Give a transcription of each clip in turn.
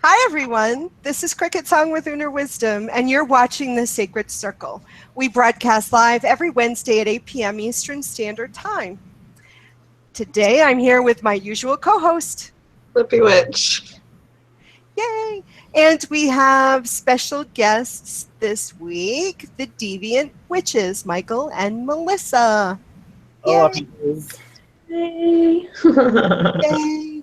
Hi, everyone. This is CricketSong with Uner Wisdom, and you're watching The Sacred Circle. We broadcast live every Wednesday at 8 p.m. Eastern Standard Time. Today, I'm here with my usual co-host, LippyWitch. Yay! And we have special guests this week, the Deviant Witches, Michael and Melissa. Yay! Hey. Yay!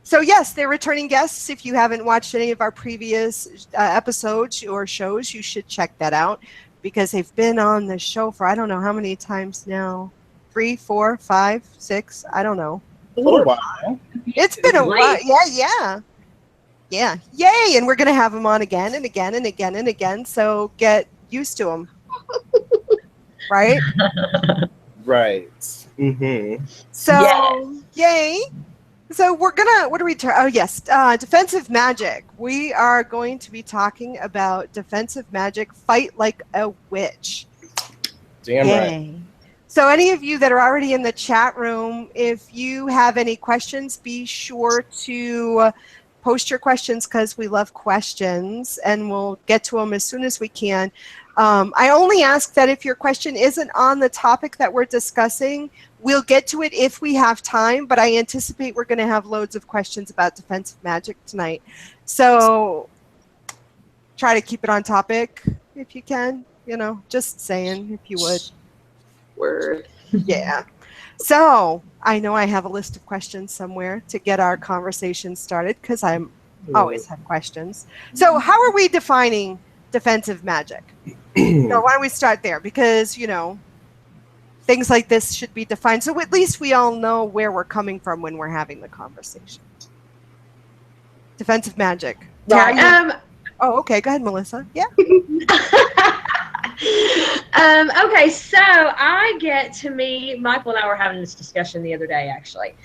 So yes, they're returning guests. If you haven't watched any of our previous episodes or shows, you should check that out because they've been on the show for I don't know how many times now. 3, 4, 5, 6, I don't know. A little while. It's been a while. Yeah. Yay! And we're going to have them on again and again and again and again. So get used to them. Right? Right. Mm-hmm. So, yay. So we're gonna, what are we, Defensive Magick. We are going to be talking about Defensive Magick, Fight Like a Witch. Damn right. So any of you that are already in the chat room, if you have any questions, be sure to post your questions because we love questions and we'll get to them as soon as we can. I only ask that if your question isn't on the topic that we're discussing, we'll get to it if we have time, but I anticipate we're going to have loads of questions about Defensive Magick tonight. So try to keep it on topic if you can, just saying if you would. Word. Yeah. So I know I have a list of questions somewhere to get our conversation started because I always have questions. So how are we defining Defensive Magick? So why don't we start there? Because, things like this should be defined. So at least we all know where we're coming from when we're having the conversation. Defensive Magick. Right. Oh, okay. Go ahead, Melissa. Yeah. Okay, so I get to me, Michael and I were having this discussion the other day, actually.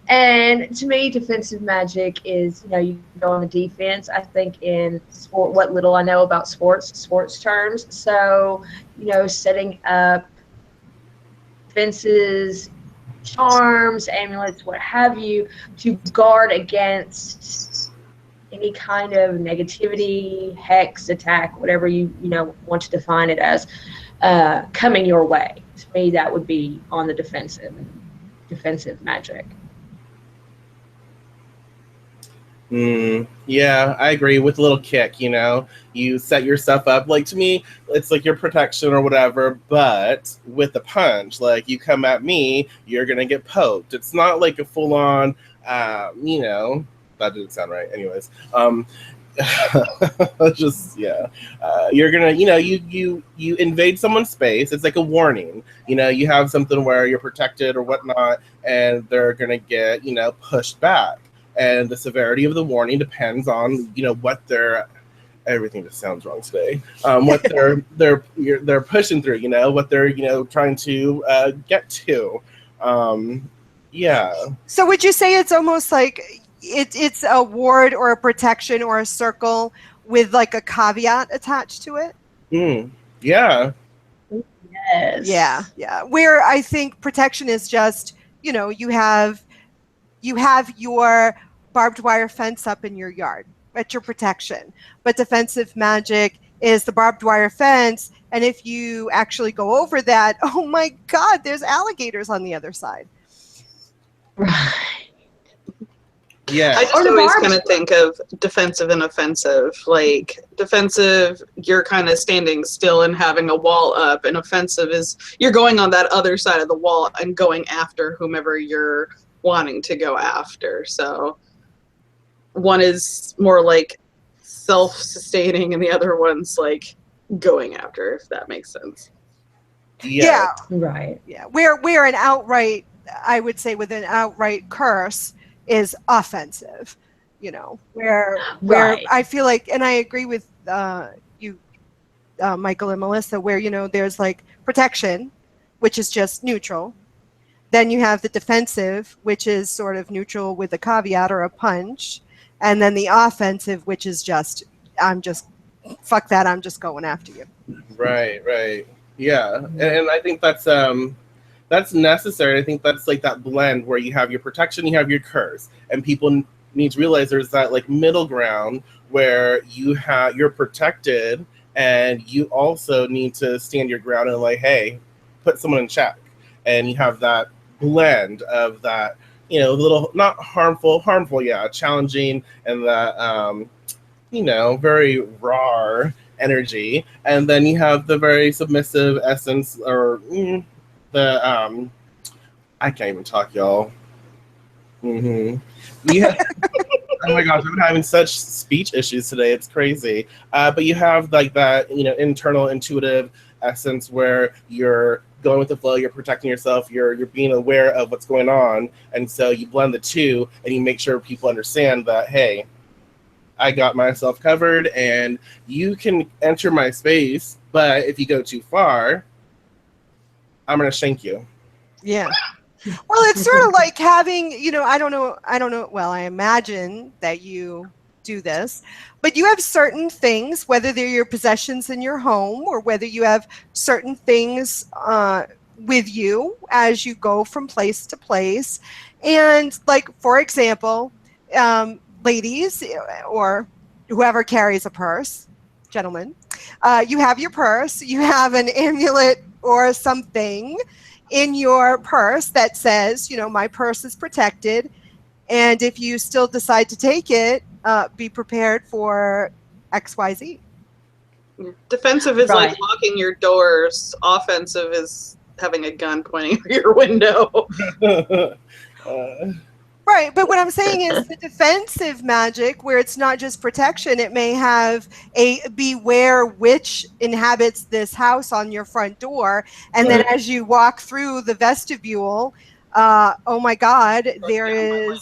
And to me, Defensive Magick is, you go on the defense. I think in sport, what little I know about sports terms. So, setting up fences, charms, amulets, what have you, to guard against any kind of negativity, hex, attack, whatever you want to define it as, coming your way. To me, that would be on the Defensive Magick. Yeah, I agree with a little kick, you set yourself up. Like, to me, it's like your protection or whatever, but with a punch, like you come at me, you're going to get poked. It's not like a full on, that didn't sound right. Anyways, you're going to, you invade someone's space. It's like a warning, you have something where you're protected or whatnot, and they're going to get, pushed back. And the severity of the warning depends on, what they're, everything just sounds wrong today. What they're pushing through, what they're, trying to get to. Yeah. So would you say it's almost like it's a ward or a protection or a circle with like a caveat attached to it? Yeah. Yes. Yeah. Where I think protection is just, you have your barbed wire fence up in your yard. That's your protection. But Defensive Magick is the barbed wire fence, and if you actually go over that, oh my God, there's alligators on the other side. Right. Yeah. I just always kind of think of defensive and offensive. Like, defensive, you're kind of standing still and having a wall up, and offensive is you're going on that other side of the wall and going after whomever you're wanting to go after. So one is more like self-sustaining and the other one's like going after, if that makes sense. Yeah. Right. Yeah. Where an outright, I would say with an outright curse is offensive, where Right. I feel like, and I agree with you, Michael and Melissa, where, there's like protection, which is just neutral. Then you have the defensive, which is sort of neutral with a caveat or a punch. And then the offensive, which is just, fuck that, I'm just going after you. Right. Yeah. And I think that's necessary. I think that's like that blend where you have your protection, you have your curse. And people need to realize there's that like middle ground where you're protected, and you also need to stand your ground and like, hey, put someone in check. And you have that blend of that, little, not harmful, yeah, challenging, and that, very raw energy. And then you have the very submissive essence, or I can't even talk, y'all. Yeah. Oh my gosh, I'm having such speech issues today. It's crazy. But you have like that, internal intuitive essence where you're going with the flow, you're protecting yourself, you're being aware of what's going on. And so you blend the two and you make sure people understand that, hey, I got myself covered and you can enter my space, but if you go too far, I'm going to shank you. Yeah. Well, it's sort of like having, I don't know. Well, I imagine that you do this, but you have certain things, whether they're your possessions in your home or whether you have certain things with you as you go from place to place. And like, for example, ladies or whoever carries a purse, gentlemen, you have your purse, you have an amulet or something in your purse that says, my purse is protected. And if you still decide to take it, be prepared for XYZ. Defensive is like locking your doors. Offensive is having a gun pointing at your window. Right, but what I'm saying is the defensive magic, where it's not just protection, it may have a beware which inhabits this house on your front door, and then as you walk through the vestibule, oh my God, there is,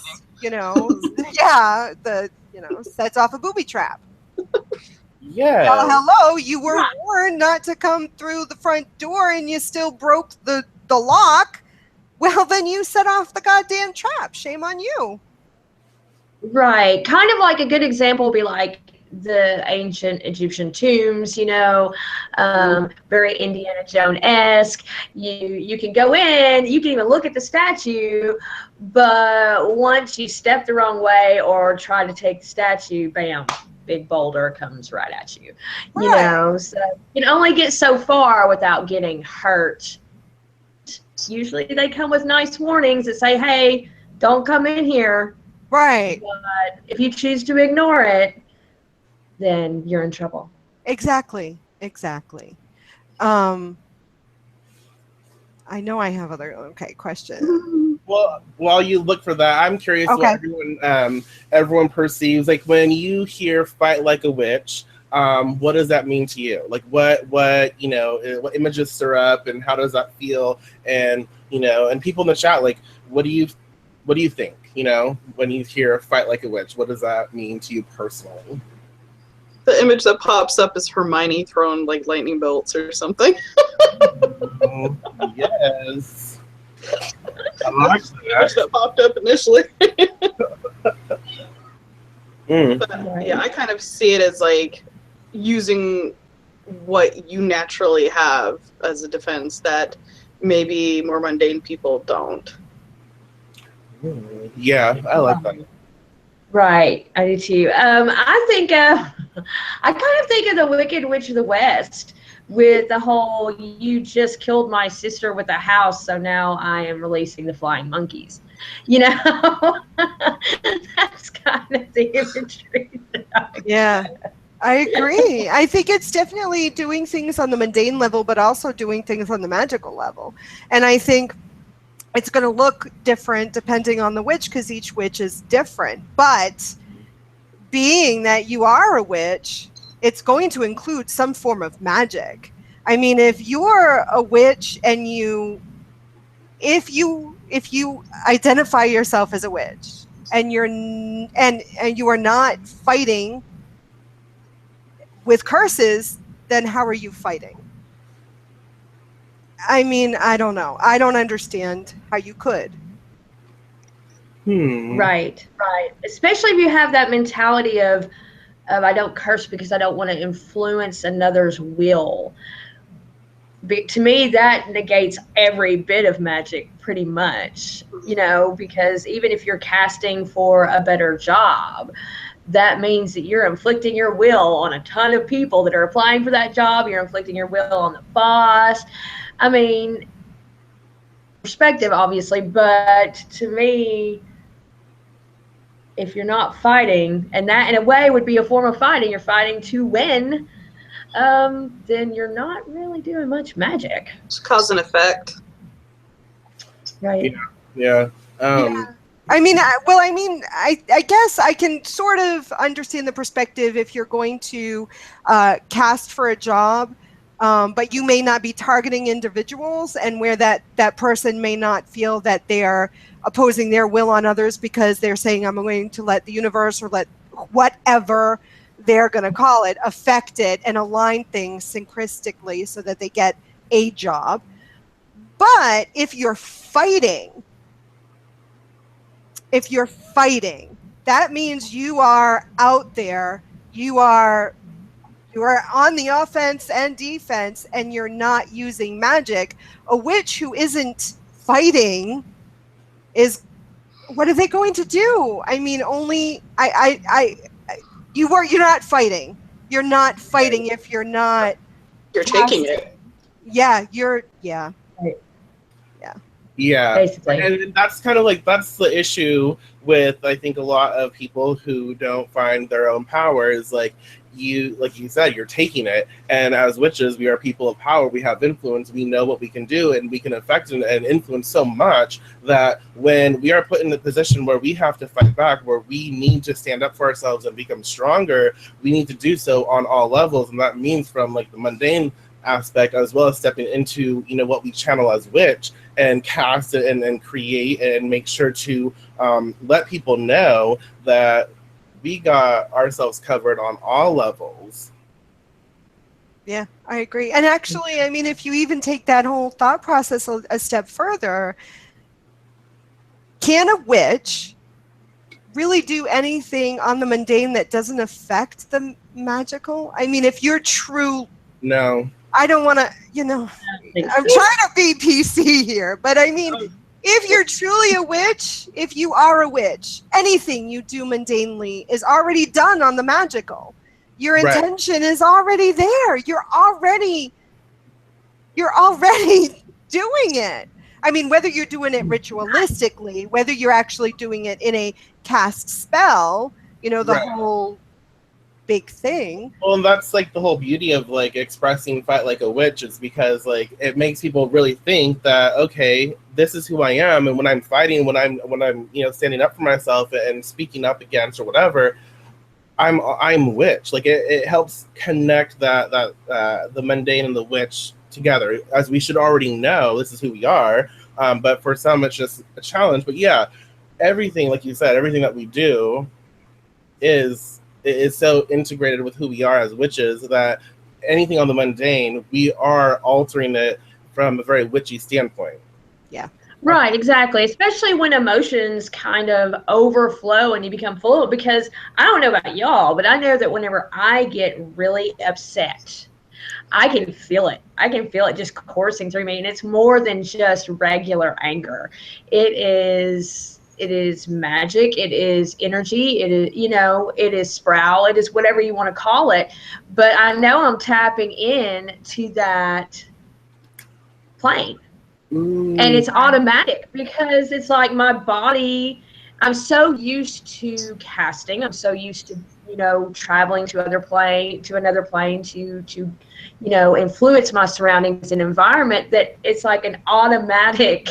sets off a booby trap. Yeah. Hello, you were warned not to come through the front door, and you still broke the lock. Well, then you set off the goddamn trap. Shame on you. Right. Kind of like a good example would be like the ancient Egyptian tombs, very Indiana Jones-esque. You can go in, you can even look at the statue, but once you step the wrong way or try to take the statue, bam, big boulder comes right at you. Right. So you can only get so far without getting hurt. Usually they come with nice warnings that say, hey, don't come in here. Right. But if you choose to ignore it, then you're in trouble. Exactly. I know I have other questions. Well, while you look for that, I'm curious what everyone perceives. Like when you hear "fight like a witch," what does that mean to you? Like what images stir up, and how does that feel? And and people in the chat, like, what do you think? When you hear "fight like a witch," what does that mean to you personally? The image that pops up is Hermione throwing like lightning bolts or something. Yes. I like the image that popped up initially. But, yeah, I kind of see it as like using what you naturally have as a defense that maybe more mundane people don't. Yeah, I like that. Right, I do too. I think I kind of think of the Wicked Witch of the West with the whole "you just killed my sister with a house, so now I am releasing the flying monkeys." That's kind of the imagery. I agree. I think it's definitely doing things on the mundane level, but also doing things on the magical level. And I think it's going to look different depending on the witch, because each witch is different. But being that you are a witch, it's going to include some form of magic. I mean, if you're a witch and if you identify yourself as a witch and you are not fighting with curses, then how are you fighting? I mean, I don't know. I don't understand how you could. Right. Especially if you have that mentality of I don't curse because I don't want to influence another's will. To me, that negates every bit of magic pretty much, you know, because even if you're casting for a better job, that means that you're inflicting your will on a ton of people that are applying for that job. You're inflicting your will on the boss. I mean, perspective, obviously, but to me, if you're not fighting, and that in a way would be a form of fighting, you're fighting to win, then you're not really doing much magic. It's cause and effect. Right. Yeah. I mean, I guess I can sort of understand the perspective if you're going to cast for a job, but you may not be targeting individuals, and where that person may not feel that they are opposing their will on others because they're saying, I'm going to let the universe or let whatever they're going to call it affect it and align things synchristically so that they get a job. But if you're fighting, that means you are out there, you are on the offense and defense, and you're not using magic. A witch who isn't fighting what are they going to do? I mean, you're not fighting. You're not fighting if you're not. You're taking it. Yeah, Yeah, basically. And that's kind of like, that's the issue with, I think, a lot of people who don't find their own power is like you said, you're taking it. And as witches, we are people of power. We have influence. We know what we can do, and we can affect and influence so much that when we are put in the position where we have to fight back, where we need to stand up for ourselves and become stronger, we need to do so on all levels. And that means from like the mundane aspect as well as stepping into, you know, what we channel as witch and cast it and create and make sure to let people know that we got ourselves covered on all levels. Yeah, I agree. And actually, I mean, if you even take that whole thought process a step further, can a witch really do anything on the mundane that doesn't affect the magical? I mean, if you're true... No. I don't want to, you know, I'm trying to be PC here, but I mean, if you're truly a witch, if you are a witch, anything you do mundanely is already done on the magical. Your intention is already there. You're already doing it. I mean, whether you're doing it ritualistically, whether you're actually doing it in a cast spell, you know, the whole big thing. Well, and that's like the whole beauty of like expressing fight like a witch, is because like it makes people really think that, okay, this is who I am, and when I'm fighting, when I'm you know, standing up for myself and speaking up against or whatever, I'm witch. Like it helps connect that the mundane and the witch together, as we should already know this is who we are, but for some it's just a challenge. But yeah, everything, like you said, everything that we do is so integrated with who we are as witches that anything on the mundane, we are altering it from a very witchy standpoint. Yeah. Right, exactly. Especially when emotions kind of overflow and you become full of it. Because I don't know about y'all, but I know that whenever I get really upset, I can feel it. I can feel it just coursing through me. And it's more than just regular anger. It is magic, it is energy, it is, you know, it is sproul, it is whatever you want to call it. But I know I'm tapping in to that plane. And it's automatic because it's like my body, I'm so used to casting, I'm so used to, you know, traveling to another plane to you know, influence my surroundings and environment, that it's like an automatic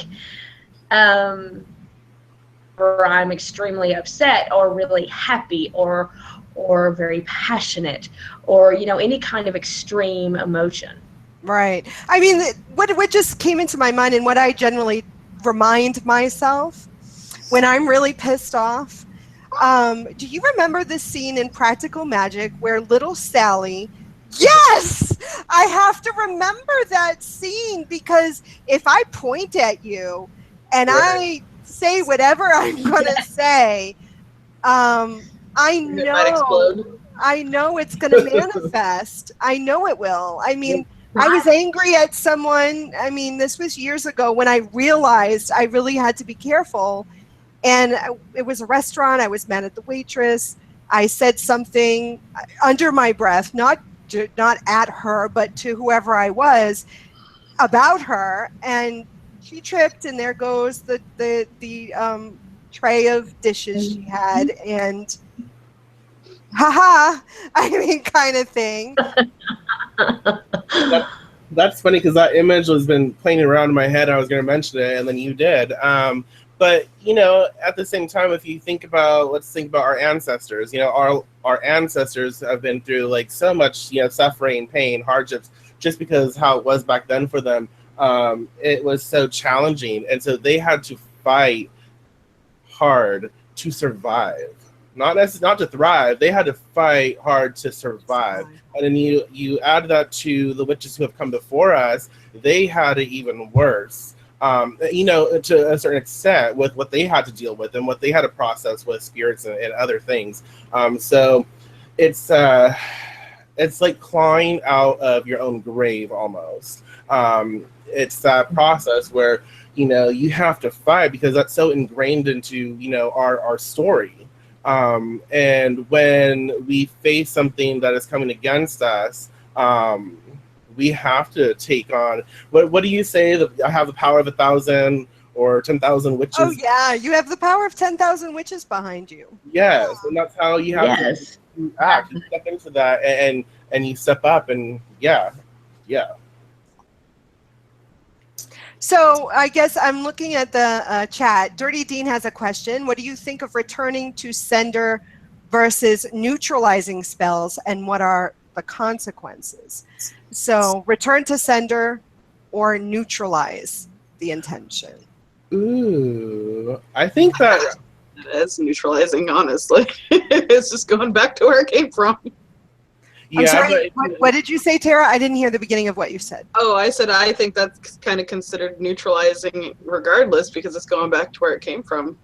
or I'm extremely upset or really happy or very passionate or, you know, any kind of extreme emotion. Right. I mean, what just came into my mind and what I generally remind myself when I'm really pissed off, do you remember this scene in Practical Magic where little Sally, yes, I have to remember that scene, because if I point at you and I say whatever I'm going to say, I know it's going to manifest. I know it will. I mean, I was angry at someone. I mean, this was years ago when I realized I really had to be careful. And it was a restaurant. I was mad at the waitress. I said something under my breath, not at her, but to whoever I was about her. And she tripped, and there goes the tray of dishes she had, and haha, I mean, kind of thing. That's funny because that image has been playing around in my head. I was going to mention it, and then you did. But you know, at the same time, if you think about, let's think about our ancestors. You know, our ancestors have been through like so much, you know, suffering, pain, hardships, just because how it was back then for them. It was so challenging, and so they had to fight hard to survive. Not to thrive. They had to fight hard to survive. And then you add that to the witches who have come before us. They had it even worse. You know, to a certain extent, with what they had to deal with and what they had to process with spirits and other things. So it's like clawing out of your own grave almost. It's that process where, you know, you have to fight because that's so ingrained into, you know, our story. And when we face something that is coming against us, we have to take on, what do you say? I have the power of 1,000 or 10,000 witches. Oh yeah, you have the power of 10,000 witches behind you. Yes, and that's how you have to act. You step into that and you step up, and yeah. So I guess I'm looking at the chat. Dirty Dean has a question. What do you think of returning to sender versus neutralizing spells, and what are the consequences? So return to sender or neutralize the intention. Ooh, I think that it's neutralizing, honestly. It's just going back to where it came from. Yeah, I'm sorry, what did you say, Tara? I didn't hear the beginning of what you said. Oh, I said I think that's kind of considered neutralizing regardless because it's going back to where it came from.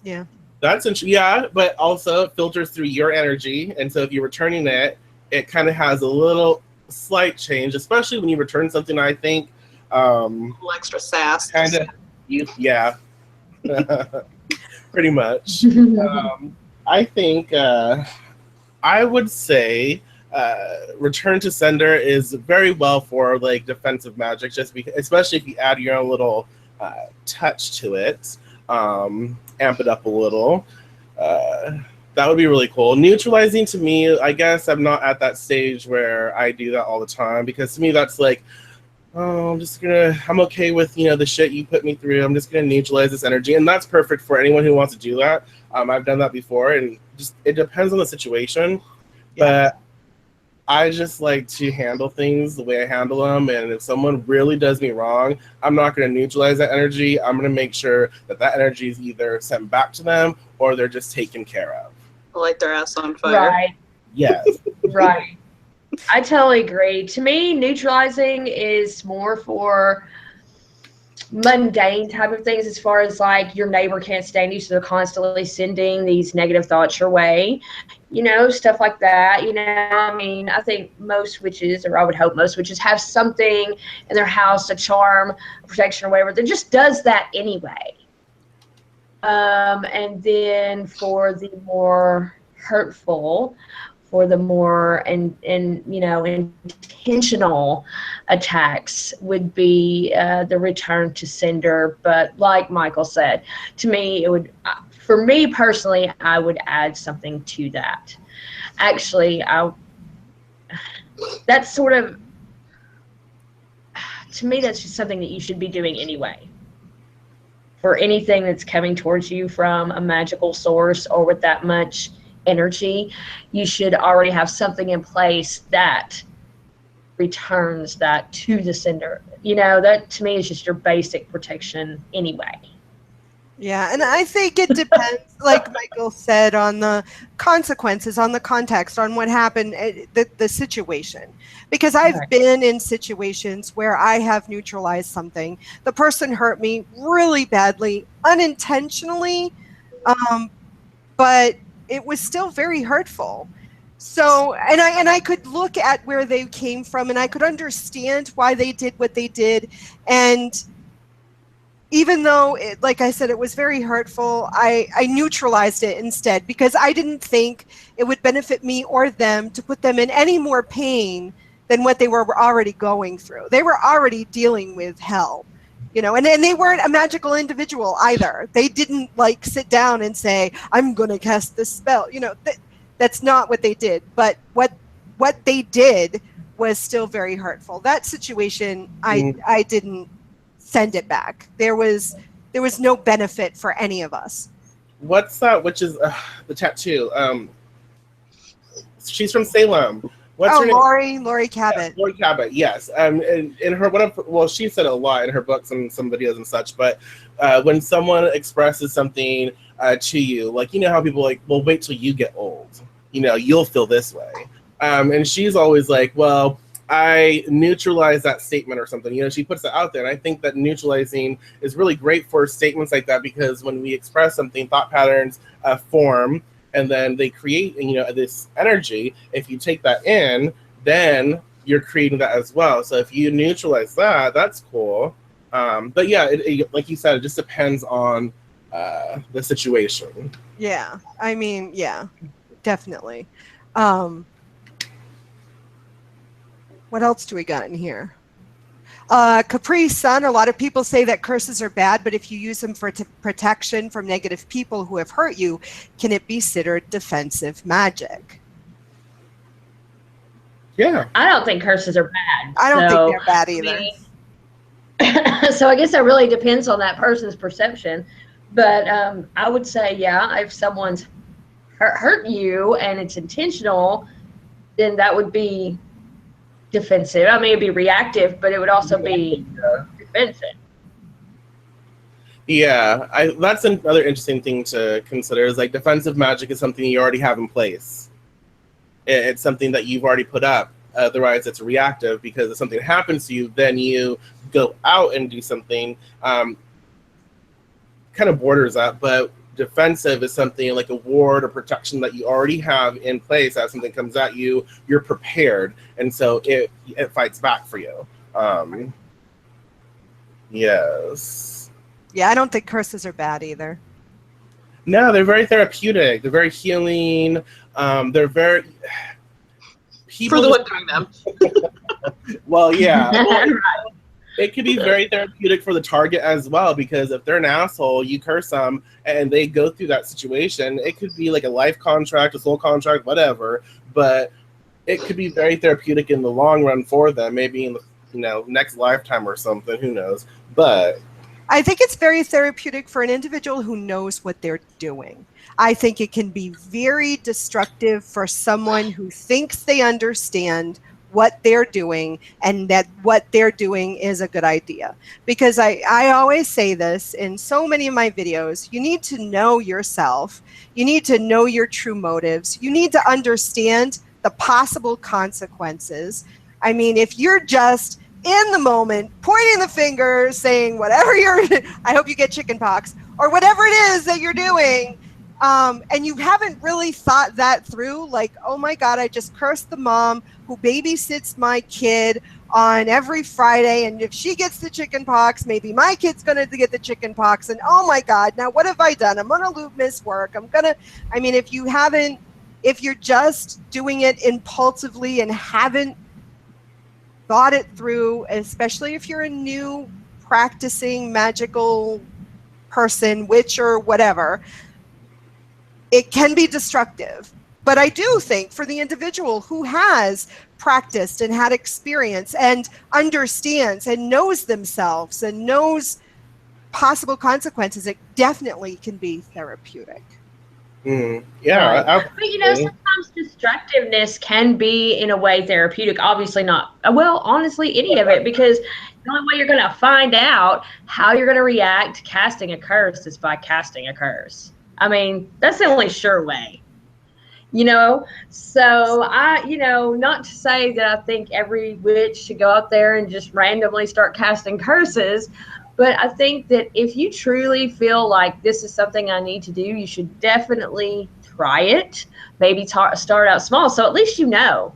Yeah. That's interesting. Yeah, but also it filters through your energy, and so if you're returning it, it kind of has a little slight change, especially when you return something. I think a little extra sass. Kind of, yeah, pretty much. I think I would say return to sender is very well for like defensive magic, just because, especially if you add your own little touch to it, amp it up a little. That would be really cool. Neutralizing, to me, I guess I'm not at that stage where I do that all the time, because to me that's like, oh, I'm okay with, you know, the shit you put me through. I'm just gonna neutralize this energy, and that's perfect for anyone who wants to do that. I've done that before, and just it depends on the situation. Yeah. But I just like to handle things the way I handle them, and if someone really does me wrong, I'm not going to neutralize that energy. I'm going to make sure that energy is either sent back to them or they're just taken care of. Light their ass on fire. Right. Yes. Right. I totally agree. To me, neutralizing is more for mundane type of things, as far as like your neighbor can't stand you, so they're constantly sending these negative thoughts your way, you know, stuff like that. You know, I mean, I think most witches, or I would hope most witches, have something in their house, a charm, a protection, or whatever, that just does that anyway. And then for the more hurtful, for the more and you know, intentional attacks would be the return to sender. But like Michael said, to me, it would, for me personally, I would add something to that. Actually, that's sort of, to me, that's just something that you should be doing anyway. For anything that's coming towards you from a magical source or with that much energy, you should already have something in place that returns that to the sender. You know, that to me is just your basic protection anyway. Yeah, and I think it depends, like Michael said, on the consequences, on the context, on what happened, the situation. Because I've been in situations where I have neutralized something. The person hurt me really badly, unintentionally, but it was still very hurtful. So, and I could look at where they came from, and I could understand why they did what they did. And even though, like I said, it was very hurtful, I neutralized it instead, because I didn't think it would benefit me or them to put them in any more pain than what they were already going through. They were already dealing with hell, you know, and they weren't a magical individual either. They didn't like sit down and say, I'm going to cast this spell. You know, that's not what they did. But what they did was still very hurtful. That situation, I didn't send it back. There was no benefit for any of us. What's that? Which is the tattoo. She's from Salem. What's her name? Lori Cabot. Yeah, Lori Cabot, yes. In her she said a lot in her books and some videos and such. But when someone expresses something to you, like, you know how people like, well, wait till you get old. You know, you'll feel this way. And she's always like, well, I neutralize that statement or something. You know, she puts it out there. And I think that neutralizing is really great for statements like that, because when we express something, thought patterns form, and then they create, you know, this energy. If you take that in, then you're creating that as well. So if you neutralize that, that's cool. But yeah, it, like you said, it just depends on the situation. Yeah, I mean, yeah, definitely. What else do we got in here? Capri Sun, a lot of people say that curses are bad, but if you use them for protection from negative people who have hurt you, can it be considered defensive magic? Yeah. I don't think curses are bad. I don't think they're bad either. So I guess that really depends on that person's perception. But I would say, yeah, if someone's hurt you and it's intentional, then that would be defensive. I mean, it'd be reactive, but it would also be defensive. Yeah, that's another interesting thing to consider, is like defensive magic is something you already have in place. It's something that you've already put up. Otherwise, it's reactive, because if something happens to you, then you go out and do something. Kind of borders that, but defensive is something like a ward or protection that you already have in place. As something comes at you, you're prepared, and so it fights back for you. Yes. Yeah, I don't think curses are bad either. No, they're very therapeutic. They're very healing. They're very for the one doing them. Well, yeah. It could be very therapeutic for the target as well, because if they're an asshole, you curse them and they go through that situation. It could be like a life contract, a soul contract, whatever, but it could be very therapeutic in the long run for them, maybe in the next lifetime or something, who knows. But I think it's very therapeutic for an individual who knows what they're doing. I think it can be very destructive for someone who thinks they understand what they're doing and that what they're doing is a good idea. Because I always say this in so many of my videos, you need to know yourself. You need to know your true motives. You need to understand the possible consequences. I mean, if you're just in the moment, pointing the finger, saying whatever I hope you get chicken pox, or whatever it is that you're doing, and you haven't really thought that through, like, oh my God, I just cursed the mom who babysits my kid on every Friday, and if she gets the chicken pox, maybe my kid's gonna get the chicken pox, and oh my God, now what have I done? I'm gonna miss work. I mean, if you're just doing it impulsively and haven't thought it through, especially if you're a new practicing magical person, witch or whatever, it can be destructive. But I do think for the individual who has practiced and had experience and understands and knows themselves and knows possible consequences, it definitely can be therapeutic. Yeah. Right. But sometimes destructiveness can be in a way therapeutic. Obviously not, well, honestly, any of it, because the only way you're going to find out how you're going to react casting a curse is by casting a curse. I mean, that's the only sure way. So not to say that I think every witch should go out there and just randomly start casting curses, but I think that if you truly feel like this is something I need to do, you should definitely try it. Maybe start out small. So at least you know,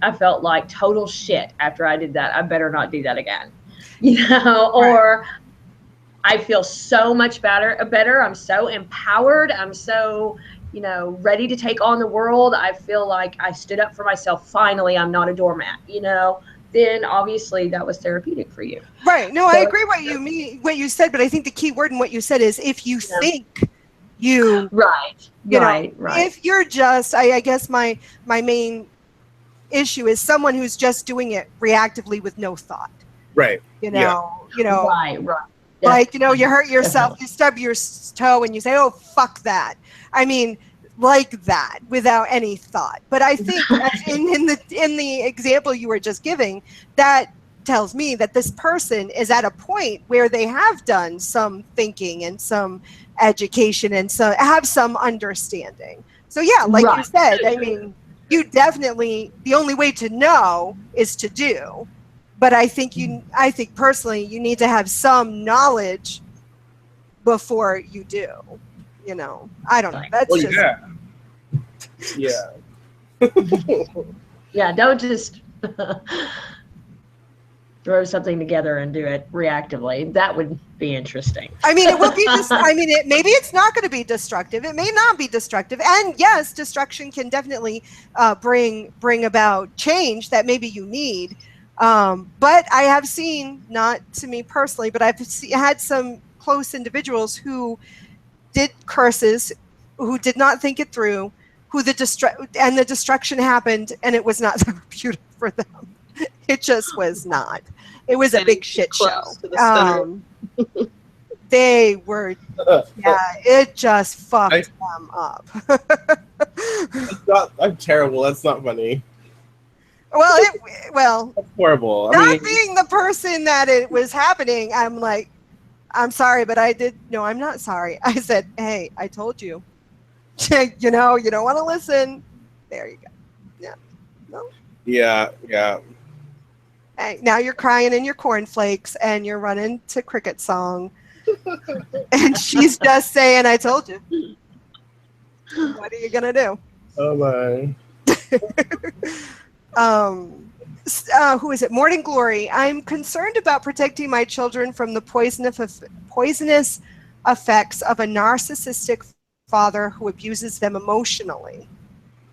I felt like total shit after I did that. I better not do that again. Or I feel so much better. I'm so empowered. I'm so, ready to take on the world. I feel like I stood up for myself. Finally, I'm not a doormat, then obviously that was therapeutic for you. Right. No, I agree what you said, but I think the key word in what you said is if you think you right. If you're just I guess my main issue is someone who's just doing it reactively with no thought. Right. Right. Like, you hurt yourself, you stub your toe and you say, oh, fuck that. I mean, like that, without any thought. But I think in the example you were just giving, that tells me that this person is at a point where they have done some thinking and some education and so have some understanding. So yeah, like you said, I mean, you definitely, the only way to know is to do. But I think personally, you need to have some knowledge before you do. I don't know. That's yeah. Don't just throw something together and do it reactively. That would be interesting. I mean, it will be maybe it's not going to be destructive. It may not be destructive. And yes, destruction can definitely bring about change that maybe you need. But I have seen, not to me personally, but I've had some close individuals who did curses, who did not think it through, and the destruction happened, and it was not therapeutic for them. It just was not. It was a big shit show. They were, it just fucked them up. I'm terrible. That's not funny. Well, that's horrible. Being the person that it was happening, I'm like, I'm sorry, but no, I'm not sorry. I said, hey, I told you. You don't want to listen. There you go. Yeah. No. Yeah. Hey, now you're crying in your cornflakes and you're running to CricketSong. And she's just saying, I told you. What are you going to do? Oh, my. Who is it? Morning Glory. I'm concerned about protecting my children from the poisonous effects of a narcissistic father who abuses them emotionally.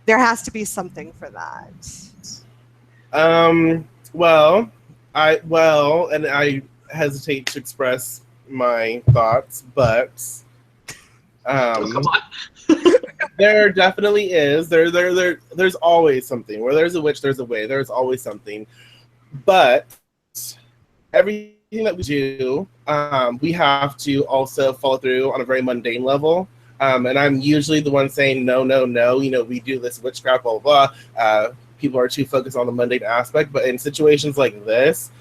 There has to be something for that. And I hesitate to express my thoughts, but come on. there definitely is. There's always something. Where there's a witch, there's a way. There's always something. But everything that we do, we have to also follow through on a very mundane level. And I'm usually the one saying, no. We do this witchcraft, blah, blah, blah. People are too focused on the mundane aspect. But in situations like this,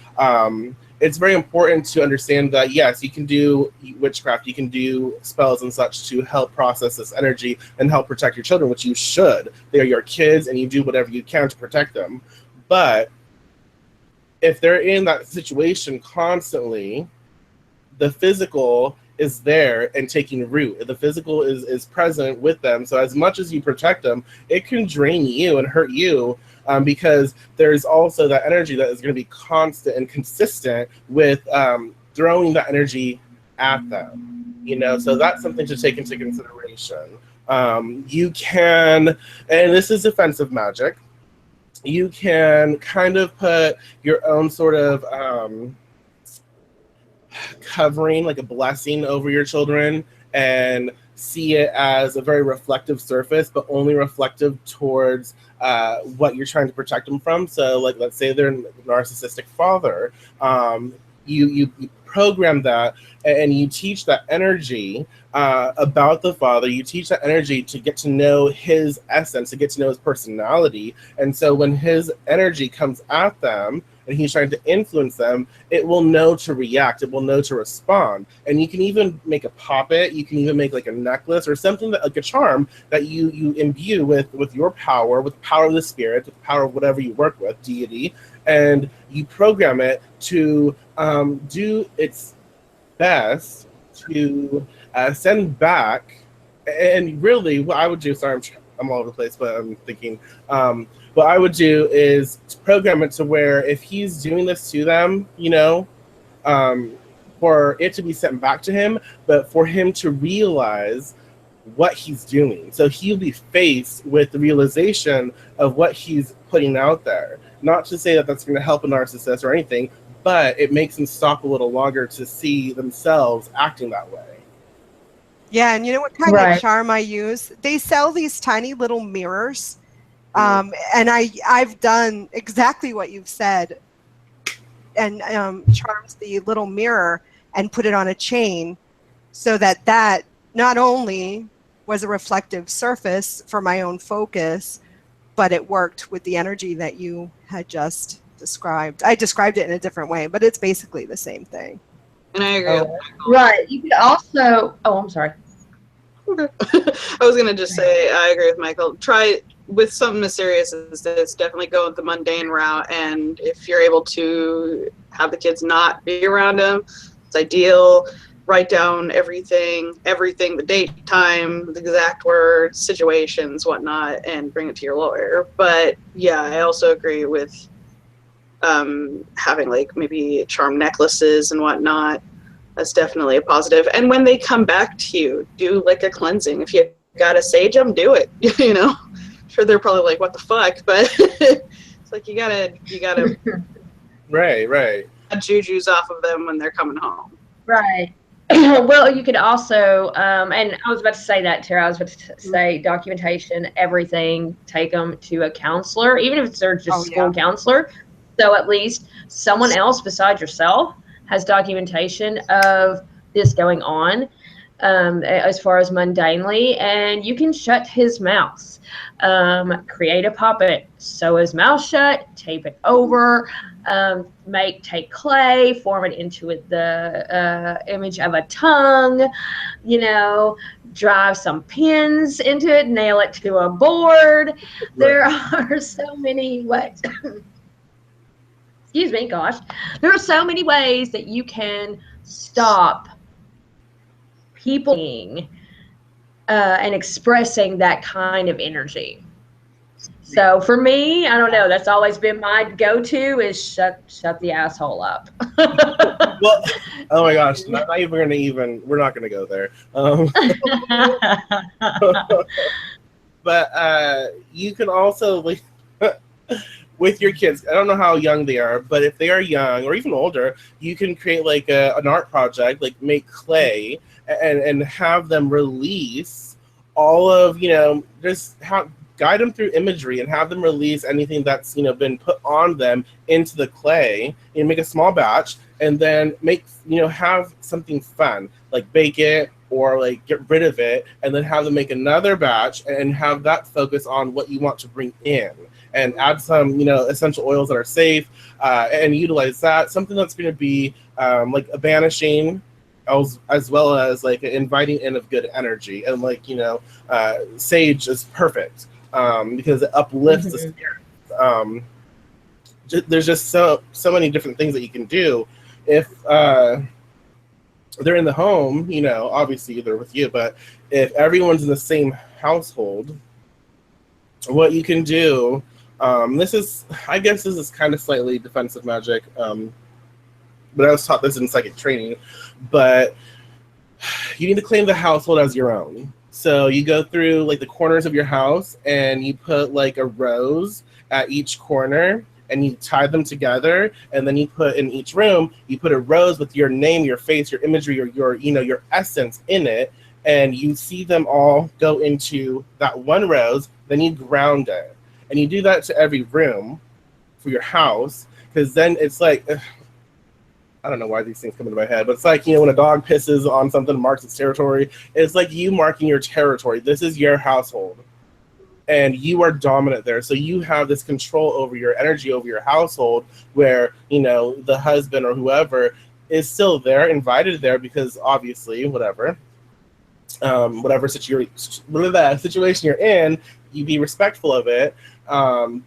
it's very important to understand that, yes, you can do witchcraft, you can do spells and such to help process this energy and help protect your children, which you should. They are your kids, and you do whatever you can to protect them. But if they're in that situation constantly, the physical is there and taking root. The physical is present with them. So as much as you protect them, it can drain you and hurt you, because there's also that energy that is going to be constant and consistent with throwing that energy at them. So that's something to take into consideration. You can, and this is defensive magic, you can kind of put your own sort of covering, like a blessing over your children, and see it as a very reflective surface, but only reflective towards what you're trying to protect them from. So, like, let's say they're a narcissistic father. You program that, and you teach that energy about the father. You teach that energy to get to know his essence, to get to know his personality. And so when his energy comes at them, and he's trying to influence them, it will know to react. It will know to respond. And you can even make a poppet. You can even make like a necklace or something, like a charm that you imbue with your power, with the power of the spirit, with the power of whatever you work with, deity, and you program it to do its best to send back And really, what I would do, sorry, I'm all over the place, but I'm thinking, what I would do is program it to where if he's doing this to them, for it to be sent back to him, but for him to realize what he's doing. So he'll be faced with the realization of what he's putting out there. Not to say that that's going to help a narcissist or anything, but it makes them stop a little longer to see themselves acting that way. Yeah, and you know what kind of charm I use? They sell these tiny little mirrors, and I've done exactly what you've said, and charms the little mirror and put it on a chain, so that not only was a reflective surface for my own focus, but it worked with the energy that you had just described. I described it in a different way, but it's basically the same thing. And I agree. Right. You could also. Oh, I'm sorry. Okay. I was gonna just say I agree with Michael. Try with something as serious as this. Definitely go the mundane route, and if you're able to have the kids not be around them, it's ideal. Write down everything, the date, time, the exact words, situations, whatnot, and bring it to your lawyer. But yeah, I also agree with having like maybe charm necklaces and whatnot. That's definitely a positive. And when they come back to you, do like a cleansing. If you gotta sage them, do it. Sure, they're probably like, "What the fuck?" But it's like you gotta right juju's off of them when they're coming home. Right. Well, you could also, and I was about to say that, Tara. I was about to say documentation, everything. Take them to a counselor, even if they're just school counselor. So at least someone else besides yourself has documentation of this going on, as far as mundanely, and you can shut his mouth. Create a puppet, sew his mouth shut, tape it over, take clay, form it into the image of a tongue, drive some pins into it, nail it to a board. Right. There are so many ways. Excuse me, gosh. There are so many ways that you can stop people being and expressing that kind of energy. So for me, I don't know. That's always been my go-to is shut the asshole up. Well, oh my gosh, we're not gonna go there. But you can also like with your kids. I don't know how young they are, but if they are young or even older, you can create like an art project, like make clay and have them release all of just guide them through imagery and have them release anything that's been put on them into the clay and make a small batch and then make have something fun like bake it or like get rid of it and then have them make another batch and have that focus on what you want to bring in and add some essential oils that are safe and utilize that, something that's going to be like a banishing as well as like an inviting in of good energy. And like sage is perfect because it uplifts the spirit. There's just so many different things that you can do if they're in the home. Obviously they're with you, but if everyone's in the same household, what you can do, this is kind of slightly defensive magic, but I was taught this in psychic training, but you need to claim the household as your own. So you go through like the corners of your house and you put like a rose at each corner and you tie them together, and then you put in each room, you put a rose with your name, your face, your imagery, your essence in it, and you see them all go into that one rose, then you ground it. And you do that to every room for your house, because then it's like, I don't know why these things come into my head, but it's like, when a dog pisses on something, marks its territory, it's like you marking your territory. This is your household, and you are dominant there. So you have this control over your energy, over your household, where, the husband or whoever is still there, invited there, because obviously, whatever situation you're in, you be respectful of it,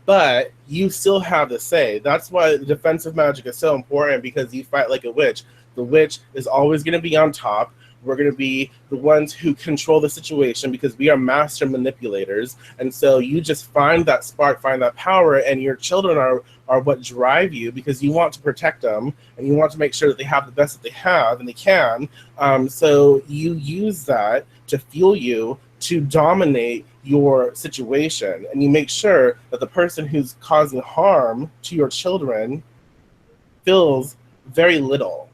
but you still have the say. That's why the defensive magic is so important, because you fight like a witch. The witch is always going to be on top. We're going to be the ones who control the situation because we are master manipulators. And so you just find that spark, find that power, and your children are what drive you because you want to protect them and you want to make sure that they have the best that they have and they can. So you use that to fuel you to dominate your situation, and you make sure that the person who's causing harm to your children feels very little,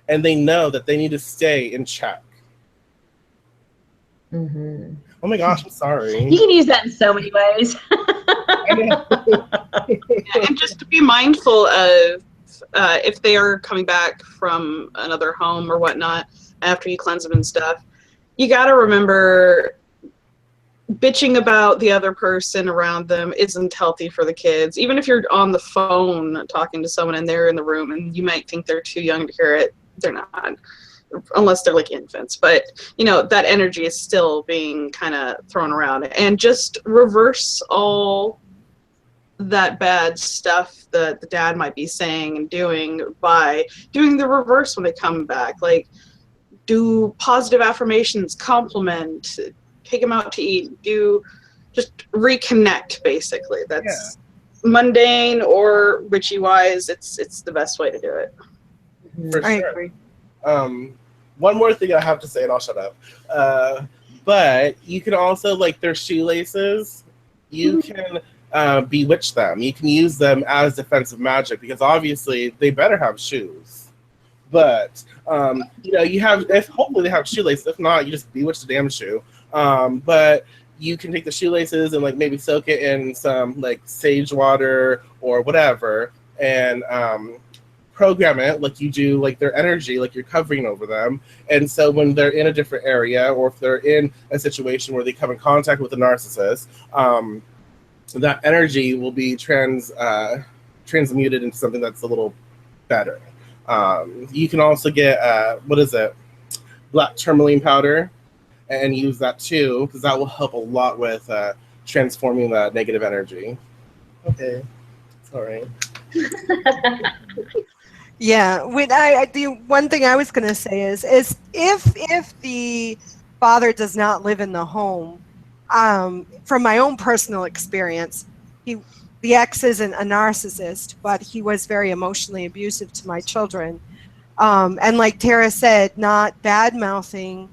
and they know that they need to stay in check. Mm-hmm. Oh my gosh, I'm sorry. You can use that in so many ways. And just to be mindful of if they are coming back from another home or whatnot after you cleanse them and stuff, you got to remember bitching about the other person around them isn't healthy for the kids. Even if you're on the phone talking to someone and they're in the room and you might think they're too young to hear it, they're not, unless they're like infants. But you know, that energy is still being kind of thrown around, and just reverse all that bad stuff that the dad might be saying and doing by doing the reverse when they come back. Like, do positive affirmations, compliment, take them out to eat, just reconnect, basically. That's mundane or witchy wise, it's the best way to do it. For I sure. agree. One more thing I have to say, and I'll shut up. But you can also, like their shoelaces, you can bewitch them. You can use them as defensive magic because obviously they better have shoes. But you know, hopefully they have shoelaces. If not, you just bewitch the damn shoe. But you can take the shoelaces and like maybe soak it in some like sage water or whatever, and program it like you do like their energy, like you're covering over them. And so when they're in a different area, or if they're in a situation where they come in contact with a narcissist, that energy will be transmuted into something that's a little better. You can also get black tourmaline powder and use that too, because that will help a lot with transforming that negative energy. Okay, sorry. Yeah, the one thing I was going to say is if the father does not live in the home, from my own personal experience, the ex isn't a narcissist, but he was very emotionally abusive to my children. And like Tara said, not bad-mouthing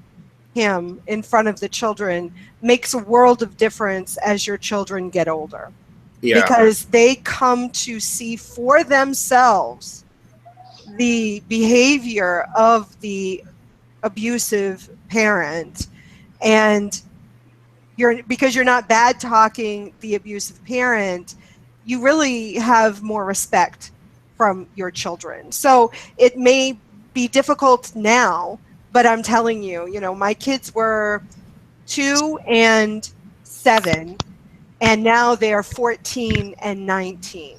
him in front of the children makes a world of difference as your children get older. Yeah. Because they come to see for themselves the behavior of the abusive parent, and because you're not bad talking the abusive parent, you really have more respect from your children. So it may be difficult now, but I'm telling you, you know, my kids were 2 and 7, and now they're 14 and 19.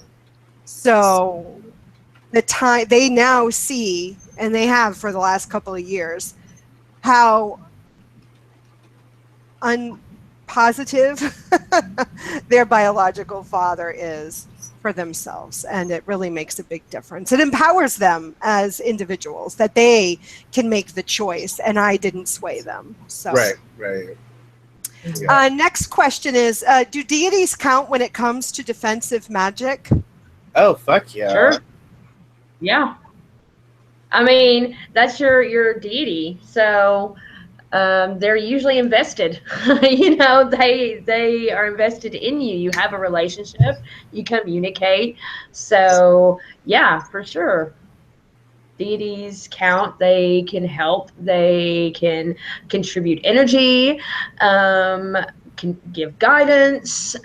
So the time they now see, and they have for the last couple of years, how unpositive their biological father is for themselves, and it really makes a big difference. It empowers them as individuals that they can make the choice, and I didn't sway them. So right. Yeah. Next question is, do deities count when it comes to defensive magic? Oh, fuck yeah. Sure. Yeah. I mean, that's your deity. So they're usually invested. You know, they are invested in you. You have a relationship. You communicate. So, yeah, for sure. Deities count. They can help. They can contribute energy, can give guidance,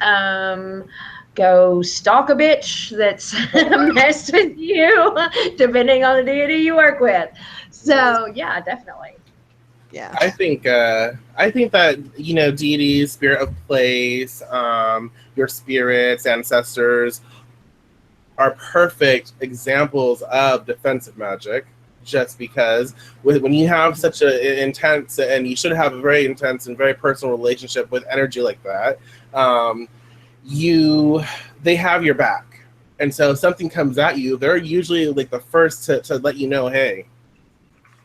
go stalk a bitch that's messed with you, depending on the deity you work with. So yeah, definitely. Yeah. I think that, you know, deities, spirit of place, your spirits, ancestors are perfect examples of defensive magic, just because when you have such an intense, and you should have a very intense and very personal relationship with energy like that, they have your back. And so if something comes at you, they're usually like the first to let you know, hey,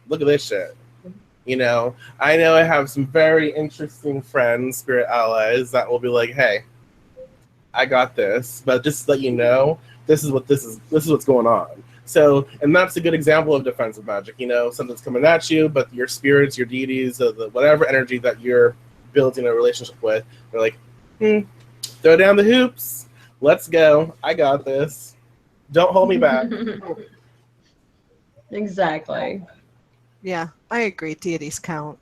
look at this shit. You know, I know I have some very interesting friends, spirit allies, that will be like, hey, I got this, but just to let you know, this is what's going on. So, and that's a good example of defensive magic. You know, something's coming at you, but your spirits, your deities, the whatever energy that you're building a relationship with, they're like, throw down the hoops, let's go. I got this. Don't hold me back. Exactly. Yeah, I agree. Deities count.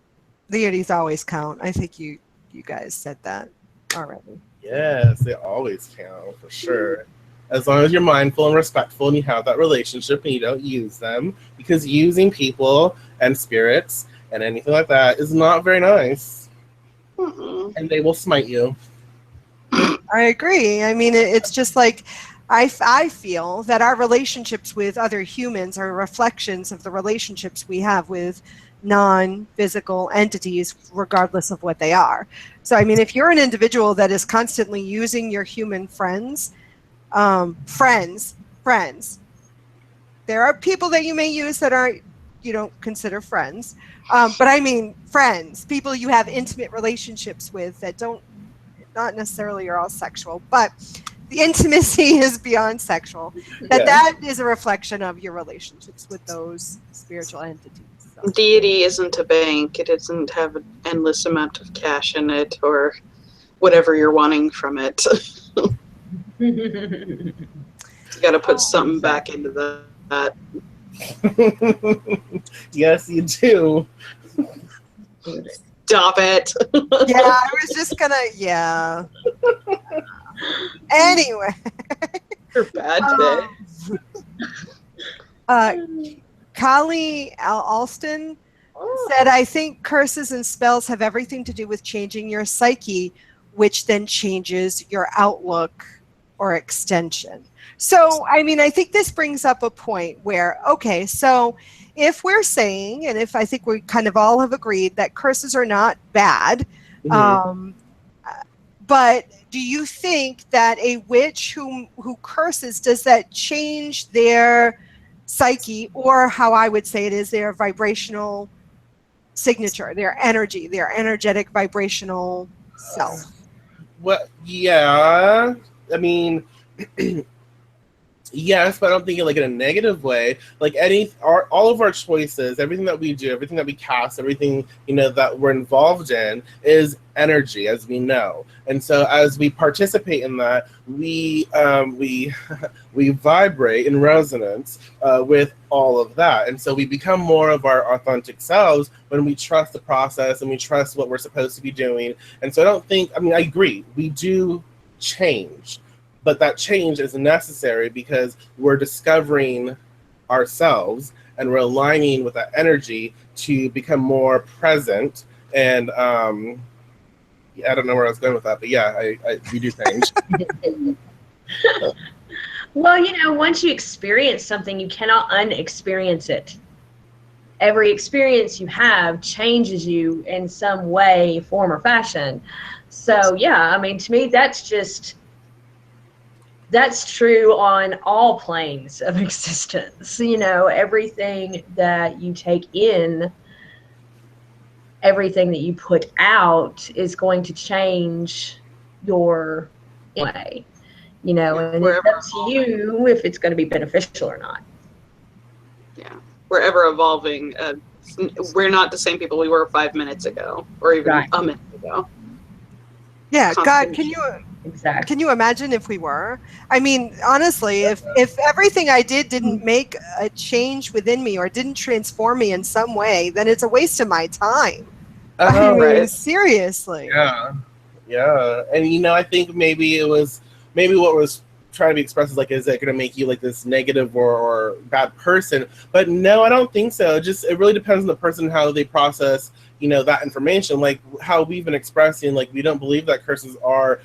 Deities always count. I think you guys said that already. Yes, they always count for sure. As long as you're mindful and respectful and you have that relationship and you don't use them, because using people and spirits and anything like that is not very nice. And they will smite you. I agree. I mean, it's just like I feel that our relationships with other humans are reflections of the relationships we have with non-physical entities, regardless of what they are. So, I mean, if you're an individual that is constantly using your human friends, there are people that you may use that you don't consider friends. But I mean, friends, people you have intimate relationships with that not necessarily are all sexual, but the intimacy is beyond sexual. That is a reflection of your relationships with those spiritual entities. So. Deity isn't a bank. It doesn't have an endless amount of cash in it or whatever you're wanting from it. You got to put something back into that. Yes, you do. Stop it. Yeah, I was just gonna. Yeah. Anyway. You're bad today. Kali Alston said, I think curses and spells have everything to do with changing your psyche, which then changes your outlook or extension. So, I mean, I think this brings up a point where, okay, so if we're saying, and if I think we kind of all have agreed that curses are not bad, but do you think that a witch who curses, does that change their psyche, or how I would say it is their vibrational signature, their energy, their energetic vibrational self? Well, yeah. I mean, yes, but I don't think it like in a negative way. Like all of our choices, everything that we do, everything that we cast, everything that we're involved in is energy, as we know. And so, as we participate in that, we vibrate in resonance with all of that. And so, we become more of our authentic selves when we trust the process and we trust what we're supposed to be doing. And so, I agree, we do change. But that change is necessary because we're discovering ourselves and we're aligning with that energy to become more present. And I don't know where I was going with that, but yeah, we do change. Well, once you experience something, you cannot unexperience it. Every experience you have changes you in some way, form, or fashion. So, yeah, I mean, to me, that's true on all planes of existence. Everything that you take in, everything that you put out is going to change your way. And it's up to you if it's going to be beneficial or not. Yeah, we're ever evolving. We're not the same people we were 5 minutes ago, or even a minute ago. Yeah, God, Exactly. Can you imagine if we were? I mean, honestly, if everything I did didn't make a change within me or didn't transform me in some way, then it's a waste of my time. I mean, seriously. Yeah. And I think maybe what was trying to be expressed is it going to make you like this negative or bad person? But no, I don't think so. It really depends on the person, how they process that information. Like how we've been expressing, like we don't believe that curses are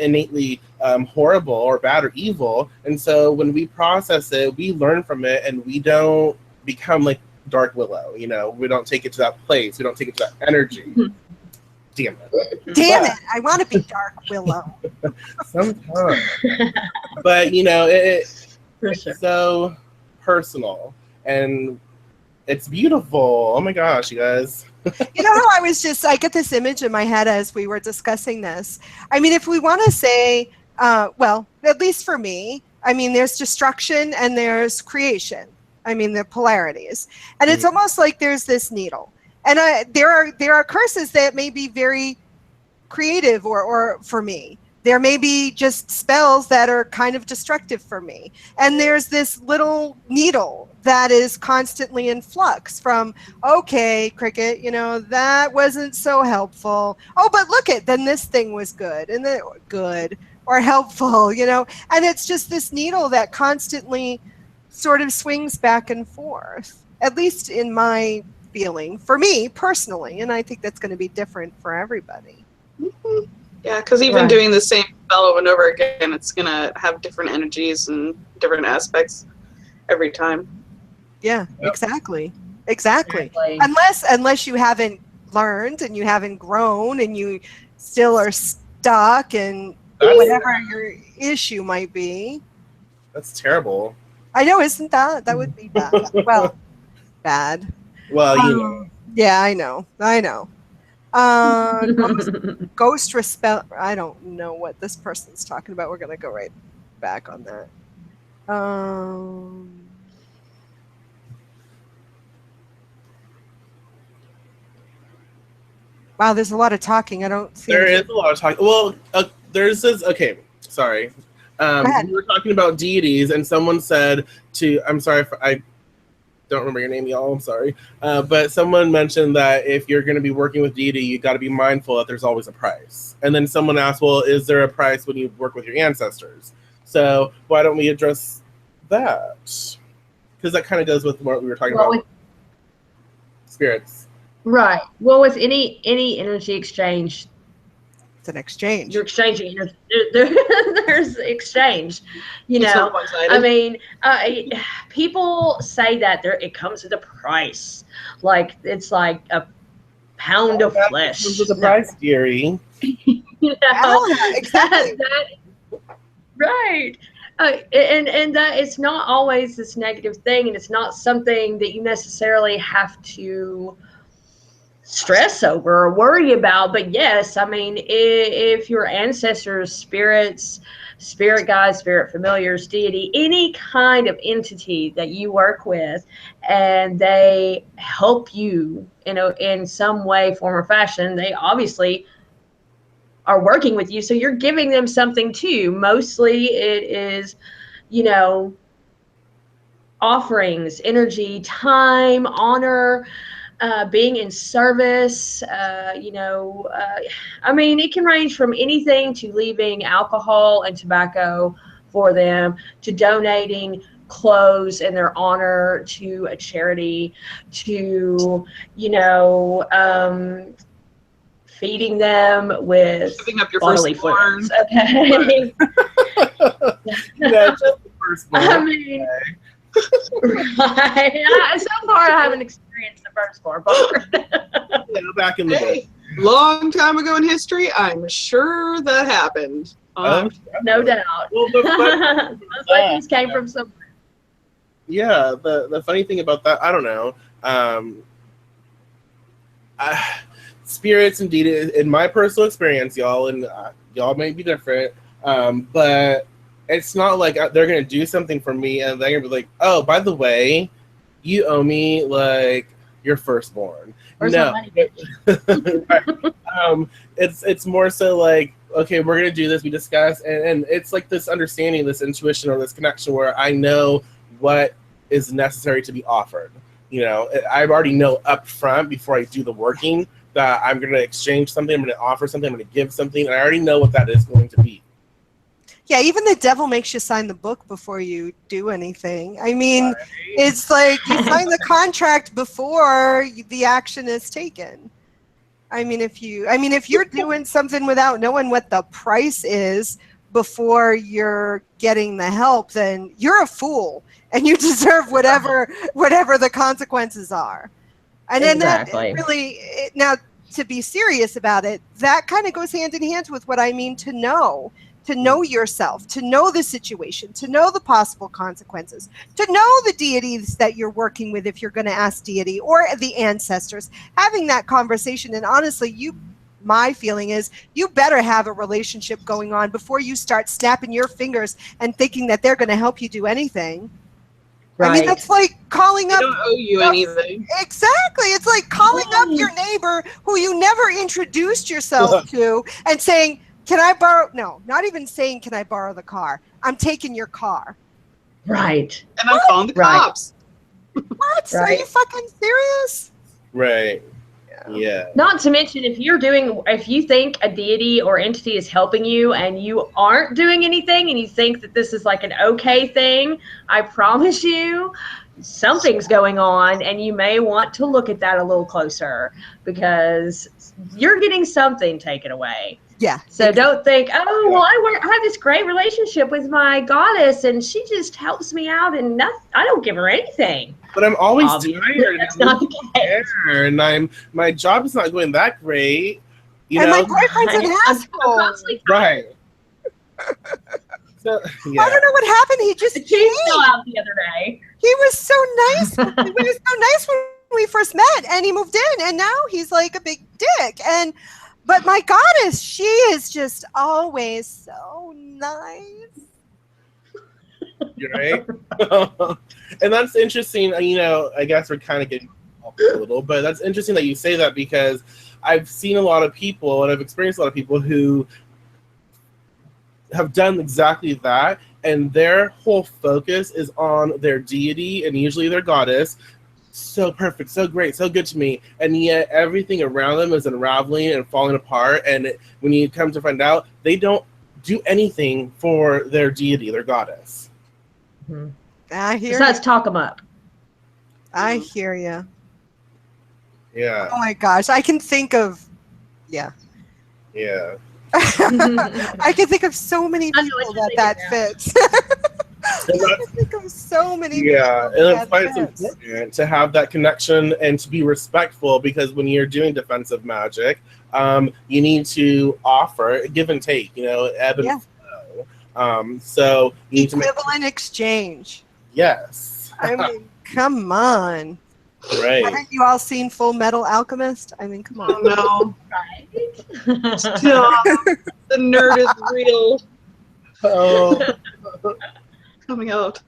innately horrible or bad or evil. And so when we process it, we learn from it, and we don't become like Dark Willow. We don't take it to that place. We don't take it to that energy. Damn it! I want to be Dark Willow. Sometimes. But it's sure. so personal, and It's beautiful. Oh my gosh, you guys. You know how I get this image in my head as we were discussing this. I mean, if we want to say, well, at least for me, I mean, there's destruction and there's creation. I mean, the polarities. And it's almost like there's this needle. And there are curses that may be very creative or for me. There may be just spells that are kind of destructive for me. And there's this little needle that is constantly in flux from, okay, Cricket, you know, that wasn't so helpful. Oh, but look then this thing was good and then good or helpful, you know. And it's just this needle that constantly sort of swings back and forth, at least in my feeling, for me personally. And I think that's going to be different for everybody. Mm-hmm. Yeah, because even doing the same spell over and over again, it's going to have different energies and different aspects every time. Yeah, exactly. Unless you haven't learned and you haven't grown and you still are stuck and whatever your issue might be. That's terrible. I know, isn't that? That would be bad. Well, bad. Well, you know. Yeah, I know. Ghost respect. I don't know what this person's talking about. We're going to go right back on that. Wow, there's a lot of talking. I don't see. There is a lot of talking. Well, there's this. Okay, sorry. We were talking about deities, and someone said I'm sorry if I don't remember your name, y'all. I'm sorry. But someone mentioned that if you're going to be working with deity, you got to be mindful that there's always a price. And then someone asked, well, is there a price when you work with your ancestors? So why don't we address that? Because that kind of goes with what we were talking about. With spirits. Right. Well, with any energy exchange, it's an exchange. You're exchanging energy. There's exchange. You know, I mean, people say that it comes with a price. Like it's like a pound of flesh. It comes with a price, dearie. You know, exactly. Right. And that it's not always this negative thing, and it's not something that you necessarily have to stress over or worry about. But yes, I mean, if your ancestors, spirits, spirit guides, spirit familiars, deity, any kind of entity that you work with, and they help you, you know, in some way, form, or fashion, they obviously are working with you. So you're giving them something too. Mostly it is, you know, offerings, energy, time, honor, being in service, you know, I mean, it can range from anything to leaving alcohol and tobacco for them, to donating clothes in their honor to a charity, to, you know, feeding them with bodily fluids. Okay. That's just the first one. I mean, right. So far, I haven't experienced the first four, but back in the day, long time ago in history, I'm sure that happened. No doubt. Well, those legends came from somewhere. Yeah, the funny thing about that, I don't know. Spirits, indeed, in my personal experience, y'all, and y'all may be different, but it's not like they're going to do something for me and they're going to be like, oh, by the way, you owe me, like, your firstborn. Where's my money, bitch? It's more so like, okay, we're going to do this, we discuss, and it's like this understanding, this intuition, or this connection where I know what is necessary to be offered. You know, I already know up front before I do the working that I'm going to exchange something, I'm going to offer something, I'm going to give something, and I already know what that is going to be. Yeah, even the devil makes you sign the book before you do anything. I mean, It's like you sign the contract before the action is taken. I mean, if you're doing something without knowing what the price is before you're getting the help, then you're a fool and you deserve whatever the consequences are. And then that really, now to be serious about it, that kind of goes hand in hand with what I mean to know to know yourself, to know the situation, to know the possible consequences, to know the deities that you're working with if you're going to ask deity or the ancestors, having that conversation. And honestly, my feeling is you better have a relationship going on before you start snapping your fingers and thinking that they're going to help you do anything. Right. I mean, that's like calling up. They don't owe you anything. Exactly. It's like calling up your neighbor who you never introduced yourself to and saying, can I borrow? No, not even saying, can I borrow the car? I'm taking your car. Right. And I'm calling the cops. What? Are Right. you fucking serious? Right. Yeah. Not to mention, if you think a deity or entity is helping you and you aren't doing anything and you think that this is like an okay thing, I promise you something's going on, and you may want to look at that a little closer because you're getting something taken away. Yeah. So don't think, oh, well, I have this great relationship with my goddess and she just helps me out and I don't give her anything. But I'm always Obviously, tired. that's not the case. And my job is not going that great. You And know? my boyfriend's an I'm asshole. constantly Right. So, yeah. I don't know what happened. He just The cheese fell out the other day. He was so nice. He was so nice when we first met, and he moved in, and now he's like a big dick. But my goddess, she is just always so nice. You're right. And that's interesting. You know, I guess we're kind of getting off a little, but that's interesting that you say that because I've seen a lot of people and I've experienced a lot of people who have done exactly that, and their whole focus is on their deity and usually their goddess. So perfect, so great, so good to me, and yet everything around them is unraveling and falling apart. And when you come to find out, they don't do anything for their deity, their goddess. Mm-hmm. I hear Besides you. talk them up. I hear you. Yeah, Oh my gosh, I can think of, yeah. yeah. I can think of so many I know people what you're that thinking fits. And I can think of so many yeah, people and that's why that it's fits. important to have that connection and to be respectful, because when you're doing defensive magic, you need to offer give and take, you know, ebb and flow. So you need to make Equivalent exchange. yes. I mean, come on. Right. Haven't you all seen Full Metal Alchemist? I mean, come on. Oh no. Right? Stop. The nerd is real. Oh. Coming out.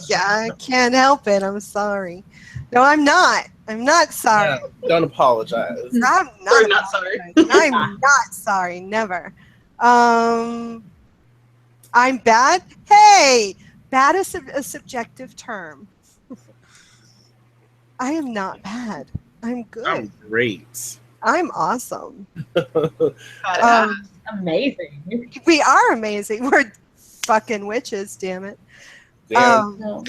Yeah, I can't help it. I'm sorry. No, I'm not. I'm not sorry. Yeah, don't apologize. I'm not. We're not sorry. I'm not sorry. Never. I'm bad. Hey, bad is a subjective term. I am not bad. I'm good. I'm great. I'm awesome. Amazing. We are amazing. We're fucking witches, damn it. Damn.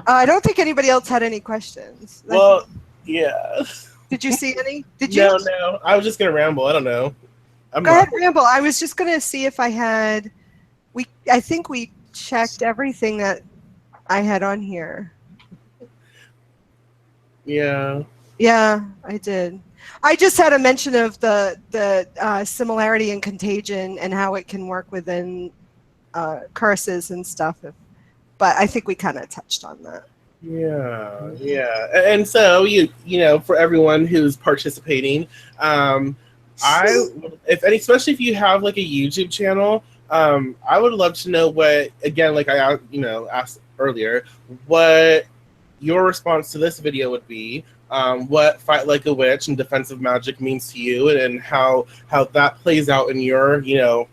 I don't think anybody else had any questions. Well, yeah. Did you see any? Did you? No. I was just gonna ramble. I don't know. Go ahead, ramble. I was just gonna see if I had. I think we checked everything that I had on here. Yeah. Yeah, I did. I just had a mention of the similarity and contagion and how it can work within curses and stuff. But I think we kind of touched on that. Yeah. And so you know, for everyone who's participating, especially if you have like a YouTube channel, I would love to know what, again, like I asked earlier, what your response to this video would be. What Fight Like a Witch and Defensive Magic means to you, and how that plays out in your, you know,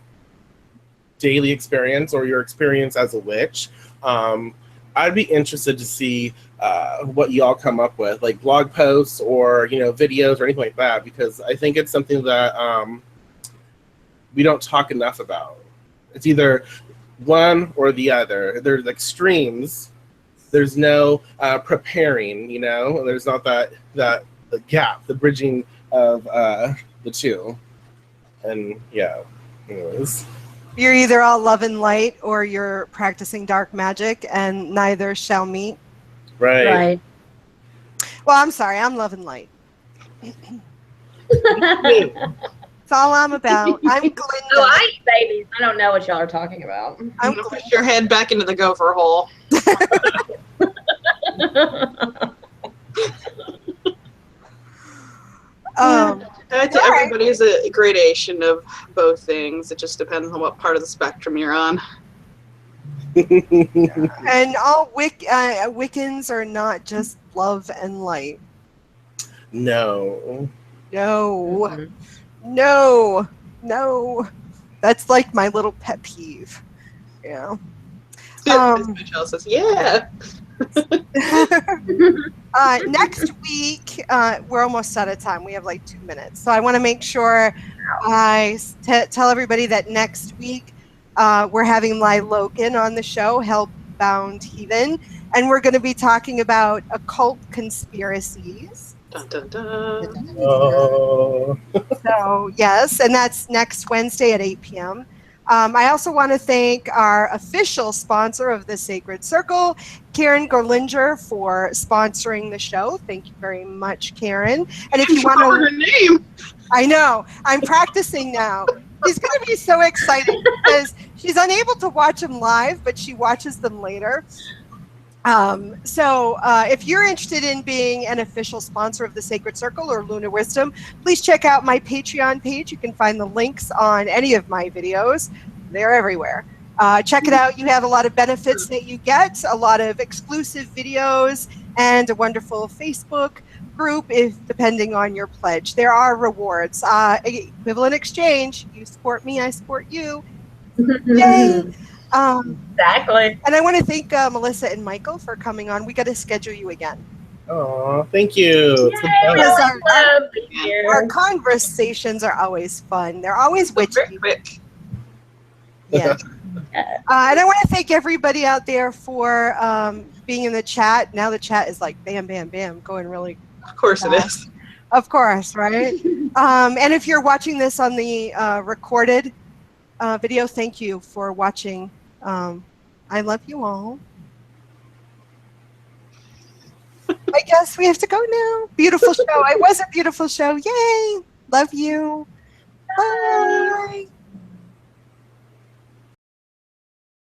daily experience or your experience as a witch. I'd be interested to see what y'all come up with, like blog posts or, you know, videos or anything like that, because I think it's something that we don't talk enough about. It's either one or the other. There's extremes. There's no preparing, you know. There's not the gap, the bridging of the two. And yeah, anyways. You're either all love and light or you're practicing dark magic, and neither shall meet. Right. Well, I'm sorry. I'm love and light. That's all I'm about. I'm Glinda. Oh, I eat babies. I don't know what y'all are talking about. I'm gonna push your head back into the gopher hole. Everybody's a gradation of both things. It just depends on what part of the spectrum you're on. And all Wiccans are not just love and light. No. No. Mhm. No. That's like my little pet peeve. Yeah. Michelle says, yeah. Next week, we're almost out of time. We have like 2 minutes. So I want to make sure I tell everybody that next week we're having Lai Logan on the show, Hellbound Heathen, and we're going to be talking about occult conspiracies. Dun, dun, dun. Oh. So, yes, and that's next Wednesday at 8 p.m. I also want to thank our official sponsor of the Sacred Circle, Karen Gorlinger, for sponsoring the show. Thank you very much, Karen. And if you want to, her name. I know, I'm practicing now. She's going to be so excited because she's unable to watch them live, but she watches them later. So if you're interested in being an official sponsor of the Sacred Circle or Lunar Wisdom, please check out my Patreon page. You can find the links on any of my videos. They're everywhere. Check it out. You have a lot of benefits that you get, a lot of exclusive videos, and a wonderful Facebook group, depending on your pledge. There are rewards. Equivalent exchange. You support me, I support you. Yay! Exactly. And I want to thank Melissa and Michael for coming on. We got to schedule you again. Oh, thank you. It's been fun. Because our conversations are always fun. They're always witchy. Quick. Yeah. And I want to thank everybody out there for being in the chat. Now the chat is like bam, bam, bam, going really Of course it is. Of course, right? And if you're watching this on the recorded video, thank you for watching. I love you all. I guess we have to go now. Beautiful show. It was a beautiful show. Yay. Love you.